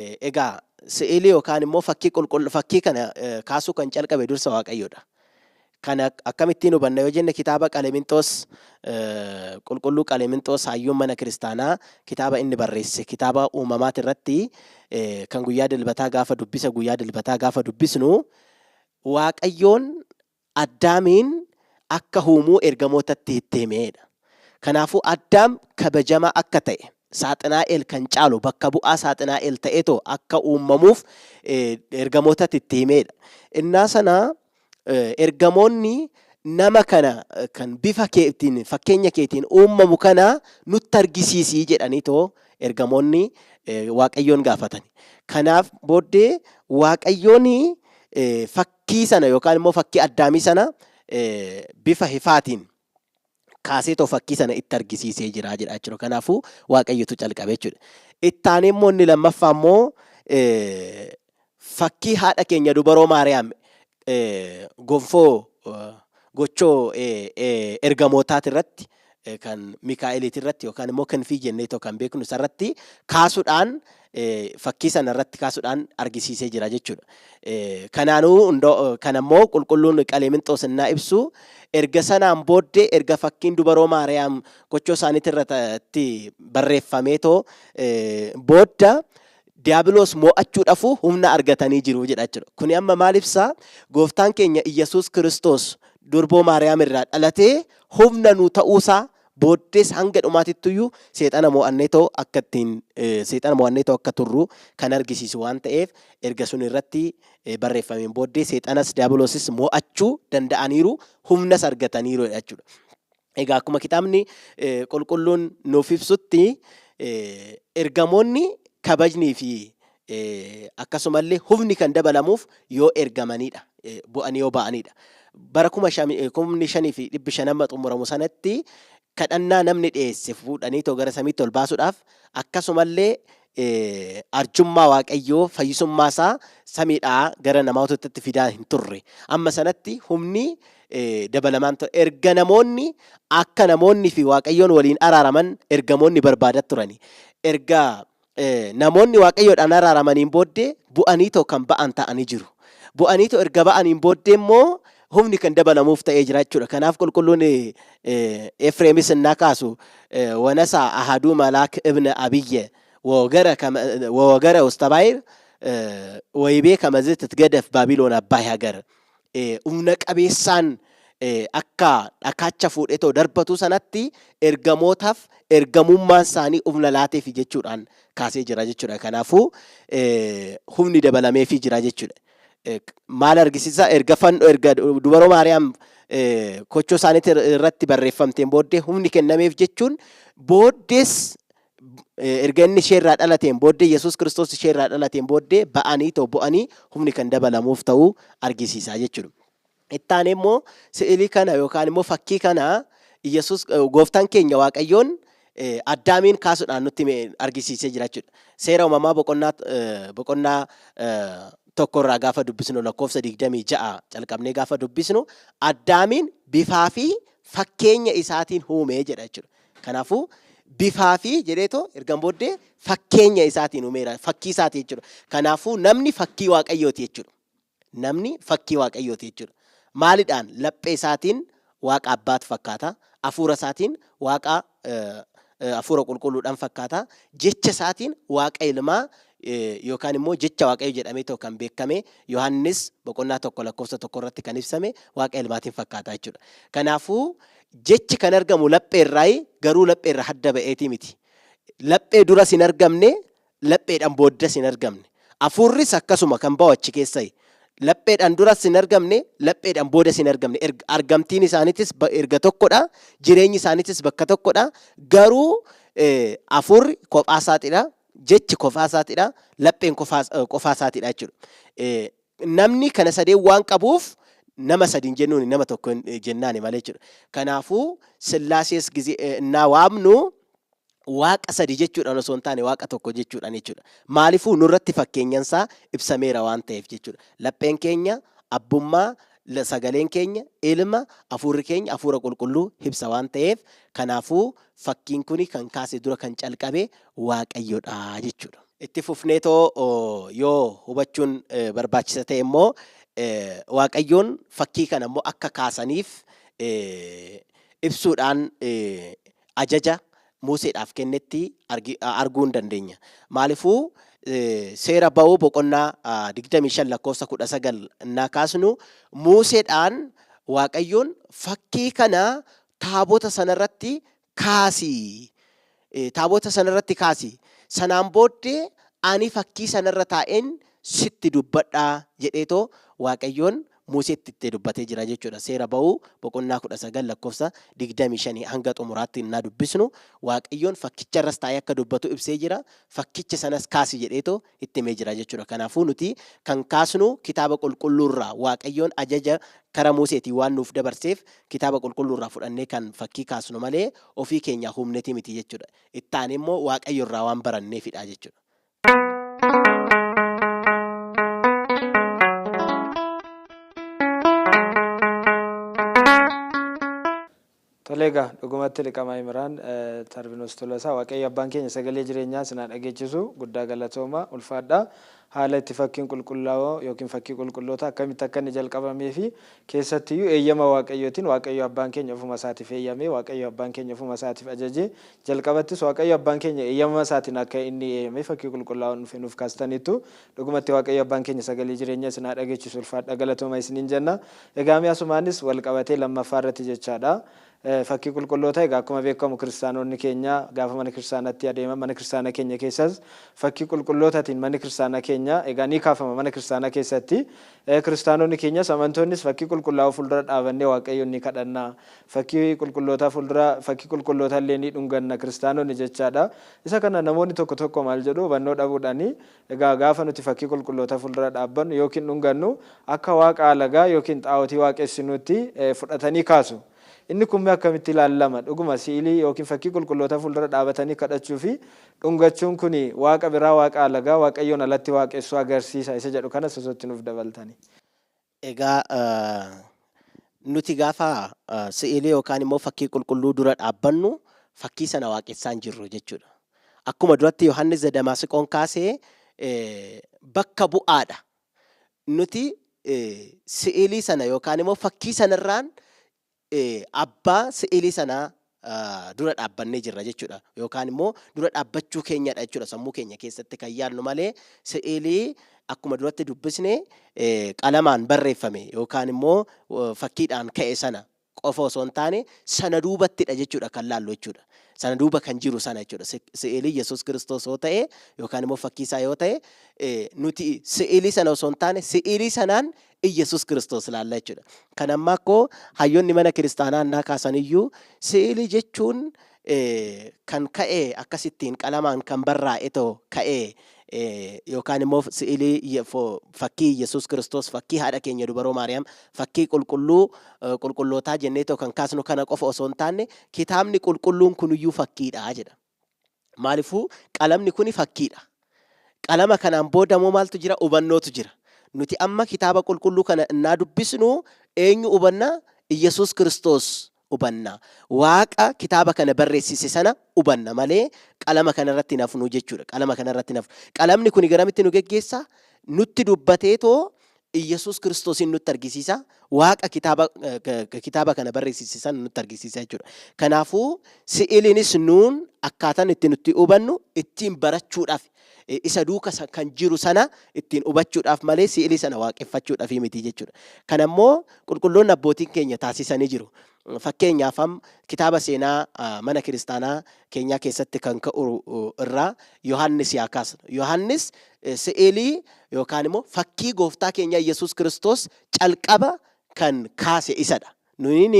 Egaa si'ilii yookaan immoo fakkii kana kaasuu kan calqabe dursa Waaqayyoodha. Kana akkamittiin hubanna yoo jenne kitaaba Qaleminxoos qulqulluu Qaleminxoos hayyuun mana kiristaanaa kitaaba inni barreesse kitaaba uumamaati irratti kan guyyaa dilbataa gaafa dubbisnu Waaqayyoon Addaamiin akka uumuu ergamootatti itti himedha. Kanaafuu Addaam kabajamaa akka ta'e Saaxinaa'eel kan caalu bakka bu'aa Saaxinaa'eel ta'eetoo akka uumamuuf ergamootatti itti himedha. Innaa sana ergamoonni nama kana kan bifa keetiin fakkeenya keetiin uumamu kana nutti argisiisii jedhaniitoo ergamoonni Waaqayyoon gaafatan. Kanaaf booddee Waaqayyoon fakkii sana yookaan immoo fakkii Addaamii sana bifa ifaatiin kaaseetoo fakkii sana itti argisiisee jira jedha jechuudha. Kanaafuu Waaqayyotu calqabe jechuudha. Itti aanee immoo inni lammaffaa immoo fakkii haadha keenya dubaroo Maariyaam gonfoo gochoo ergamootaati irratti kan Mikaa'eliiti irratti yookaan immoo kanfii jenneetoo kan beeknu isarratti kaasuudhaan fakkii sana irratti kaasuudhaan argisiisee jira jechuudha. Kanaanuu kanammoo qulqulluun Qaleminxoos innaa ibsu erga sanaan booddee erga fakkiin dubaroo Maariyaam gochoo isaaniitti irratti barreeffameetoo booda Diiyaabiloos mo'achuudhaaf humna argatanii jiru jedha jechuudha. Kuni amma maal ibsaa? Gooftaan keenya Iyyasuus Kiristoos durboo Maariyaam irraa dhalatee humna nu ta'uusaa booddees hanga dhumaatittuyyuu seexana mo'anneetoo akka turru kan argisiisu waan ta'eef erga sun irratti barreeffameen booddee seexanas Diiyaabiloosis mo'achuu danda'aniiru humnas argataniiru jechuudha. Egaa akkuma kitaabni qulqulluun nuuf ibsutti ergamoonni kabajnii fi akkasumallee humni kan dabalamuuf yoo ergamanidha. Bu'anii yoo ba'anidha. Bara 5,500 xumuramu sanatti kadhannaa namni dhiyeesse fuudhanii gara samiitti ol baasuudhaaf akkasumallee arjummaa Waaqayyoo fayyisummaa isaa samiidhaa gara namootaatti fidaa hin turre. Amma sanatti humni dabalamaan erga namoonni akka namoonni fi Waaqayyoon waliin araaraman ergamoonni barbaadaa turani. Erga namoonni Waaqayyoodhaan araaramaniin booddee bu'anii kan ba'an ta'anii jiru. Bu'anii erga ba'aniin booddee immoo humni kan dabalamuuf ta'ee jira jechuudha. Kanaaf qulqulluun Efreemis innaa kaasu wanasaa ahaduu malaak ibna abiyye wogara ustabaayir waybee kamazit titgadaf baabiloon abbaa hagar humna qabeessaan akka dhakaacha fuudhetoo darbatu sanatti ergamootaaf ergamummaan isaanii humna laateef jechuudhaan kaasee jira jechuudha. Kanaafuu humni dabalameefii jira jechuudha. Maal argisiisa? Erga dubaroo Maariyaam kochoo isaaniitti irratti barreeffamteen booddee humni kennameef jechuun booddees erga inni isheerraa dhalateen booddee Yesuus Kiristoos isheerraa dhalateen booddee bu'anii humni kan dabalamuuf ta'uu argisiisa jechuudha. Itti aanee immoo si'ilii kana yookaan immoo fakkii kana Yesuus gooftaan keenya Waaqayyoon Addaamiin kaasuudhaan nutti argisiisee jira jechuudha. Seera uumamaa boqonnaa tokkorraa gaafa dubbisnu lakkoofsa 26 calqabnee gaafa dubbisnu Addaamiin bifaa fi fakkeenya isaatiin uumee jedha jechuudha. Kanaafuu bifaa fi jedheetoo ergan booddee fakkeenya isaatiin uumeera fakkii isaati jechuudha. Kanaafuu namni fakkii Waaqayyooti jechuudha. Namni fakkii Waaqayyooti jechuudha. Maalidhaan? Laphee isaatiin Waaqa Abbaatu fakkaata. Hafuura isaatiin Waaqa hafuura qulqulluudhaan fakkaata. Jecha isaatiin Waaqa Ilmaa yookaan immoo jecha Waaqayyo jedhamee kan beekame Yohaannis boqonnaa 1 lakkoofsa 1 irratti kan ibsame Waaqa Ilmaatiin fakkaata jechuudha. Kanaafuu jechi kan argamu lapheerraa garuu lapheerraa hadda ba'eetii miti. Laphee duras hin argamne, lapheedhaan booddas hin argamne. Hafuurris akkasuma kan ba'u achi keessaa. Lapheedhaan duras hin argamne, lapheedhaan boodas hin argamne. Argamtiin isaaniitis erga tokkodha, jireenyi isaaniitis bakka tokkodha. Garuu hafuurri kophaa isaatiidha. Jechi kophaa isaatiidha. Lapheen kophaa isaatiidha jechuudha. Namni kana sadeen waan qabuuf nama sadiin jennuun nama tokko jennaani malee jechuudha. Kanaafuu Sillaasees innaa waamnu Waaqa sadi jechuudhaan osoo hin taane Waaqa tokko jechuudhaan jechuudha. Maaliifuu nurratti fakkeenyansaa ibsameera waan ta'eef jechuudha. Lapheen keenya abbummaa, sagaleen keenya ilma, hafuurri keenya hafuura qulqulluu ibsa waan ta'eef kanaafuu fakkiin kuni kan kaase dura kan calqabe Waaqayyoodha jechuudha. itti fufneetoo yoo hubachuun barbaachisa ta'e immoo Waaqayyoon fakkii kana immoo akka kaasaniif ibsuudhaan ajaja Museedhaaf kennetti arguu hin dandeenya. Maaliifuu seera ba'uu boqonnaa 25 lakkoofsa 19 innaa kaasnu Museedhaan Waaqayyoon fakkii kana taabota sanarratti kaasii. Taabota sanarratti kaasii. Sanaan booddee ani fakkii sanarra taa'een sitti dubbadhaa jedheetoo Waaqayyoon Museetti itti dubbatee jira jechuudha. Seera ba'uu boqonnaa 19 lakkoofsa 25 hanga xumuraatti innaa dubbisnu Waaqayyoon fakkicharras taa'ee akka dubbatu ibsee jira. Fakkicha sanas kaasi jedheetoo itti himee jira jechuudha. Kanaafuu nuti kan kaasnu kitaaba qulqulluurraa Waaqayyoon ajaja karaa Museetiin waan nuuf dabarseef kitaaba qulqulluurraa fudhannee kan fakkii kaasnu malee ofii keenya humnetii miti jechuudha. Itti aanee immoo Waaqayyoorraa waan baranneefidha jechuudha. Tolega dhugumatti liqamaa Imiraan Tarbinos Tolosaa Waaqayyo abbaan keenya sagalee jireenyaa sinaa dhageechisu guddaa galatooma ulfaadhaa. Haala itti fakkiin qulqullaa'oo yookiin fakkii qulqulloota akkamitti akka inni jalqabamee fi keessattiyyuu eeyyama Waaqayyootiin Waaqayyo abbaan keenya ofuma isaatiif eeyyamee Waaqayyo abbaan keenya ofuma isaatiif ajajee jalqabattis Waaqayyo abbaan keenya eeyyama isaatiin akka inni eeyyamee fakkii qulqullaa'oon nuuf kaastaniitu dhugumatti Waaqayyo abbaan keenya sagalee jireenyaa sinaa dhageechisu ulfaadhaa galatooma isiniin jenna. Egaa mi'asumaanis wal qabatee lammaffaa irratti jechaadha. Fakkii qulqulloota egaa akkuma beekamu kiristaanonni keenya gaafa mana kiristaanaatti adeeman mana kiristaana keenya keessas fakkii qulqullootaatiin manni kiristaana keenya egaa ni kaafama mana kiristaana keessatti kiristaanonni keenya amantoonnis fakkii qulqullaa'oo fuuldura dhaabannee Waaqayyoon ni kadhanna fakkii qulqullootaa fuuldura fakkii qulqullootaa illee ni dhunganna kiristaanonni jechaadha. Isa kana namoonni tokko maal jedhu hubannoo dhabuudhaani egaa gaafa nuti fakkii qulqullootaa fuuldura dhaabbannu yookiin dhungannu akka waaqa alagaa yookiin xaa'otii waaqessinuutti fudhatanii kaasu. Inni kun akkamitti ilaalama dhuguma siilii yookiin fakkii qulqulloota fuuldura dhaabatanii kadhachuu fi dhungachuun kun waaqa biraa waaqa alagaa Waaqayyoon alatti waaqessuu agarsiisa isa jedhu kana sosotti nuuf dabaltani. Egaa nuti gaafa siilii yookaan immoo fakkii qulqulluu dura dhaabbannu fakkii sana waaqessaa hin jirru jechuudha. Akkuma duratti Yohaannis Damaasqoon kaasee bakka bu'aadha. Nuti siilii sana yookaan immoo fakkii sanarraan abbaa si'ilii sanaa dura dhaabbannee jirra jechuudha. Yookaan immoo dura dhaabbachuu keenyadha jechuudha. Sammuu keenya keessatti kan yaadnu malee si'ilii akkuma duratti dubbisne qalamaan barreeffame yookaan immoo fakkiidhaan ka'e sana qofa osoo hin taane sana duubattidha jechuudha kan laallu jechuudha. Sana duuba kan jiru sana jechuudha. Si'ilii Yesuus Kiristoos yoo ta'e yookaan immoo fakkii isaa yoo ta'e nuti si'ilii sana osoo hin taane si'ilii sanaan Yesuus Kiristoos ilaalla jechuudha. Kan amma akkoo hayyoonni mana kiristaanaa annaa kaasaniyyuu si'ilii jechuun kan ka'e akkasittiin qalamaan kan barraa'e ta'u ka'e yookaan immoo si'ilii fakkii Yesuus Kiristoos fakkii haadha keenya dubaroo Maariyaam fakkii qulqullootaa jennee ta'u kan kaasnu kana qofa osoo hin taane kitaabni qulqulluun kuniyyuu fakkiidha jedha. Maaliifuu qalamni kuni fakkiidha. Qalama kanaan boodamoo maaltu jira? Hubannootu jira. Nuti amma kitaaba qulqulluu kana innaa dubbisnu eenyu hubanna? Yesuus Kiristoos hubanna. Waaqa kitaaba kana barreessise sana hubanna malee qalama kanarratti nafnu jechuudha. Qalama kanarratti nafnu. Qalamni kun garamitti nu geggeessa? Nutti dubbateetoo Yesuus Kiristoosin nutti argisiisa. Waaqa kitaaba kana barreessise sana nutti argisiisa jechuudha. Kanaafuu si'iliinis nuun akkaataan itti nutti hubannu ittiin barachuudhaaf isa duuka kan jiru sana ittiin hubachuudhaaf malee si'ilii sana waaqeffachuudhaaf miti jechuudha. Kan ammoo qulqulloonni abbootiin keenya taasisanii jiru. Fakkeenyaaf kitaaba seenaa mana kiristaanaa keenyaa keessatti kan ka'u irraa Yohaannis yaa kaasnu. Yohaannis si'ilii yookaan immoo fakkii gooftaa keenya Yesuus Kiristoos calqaba kan kaase isadha. Nuyi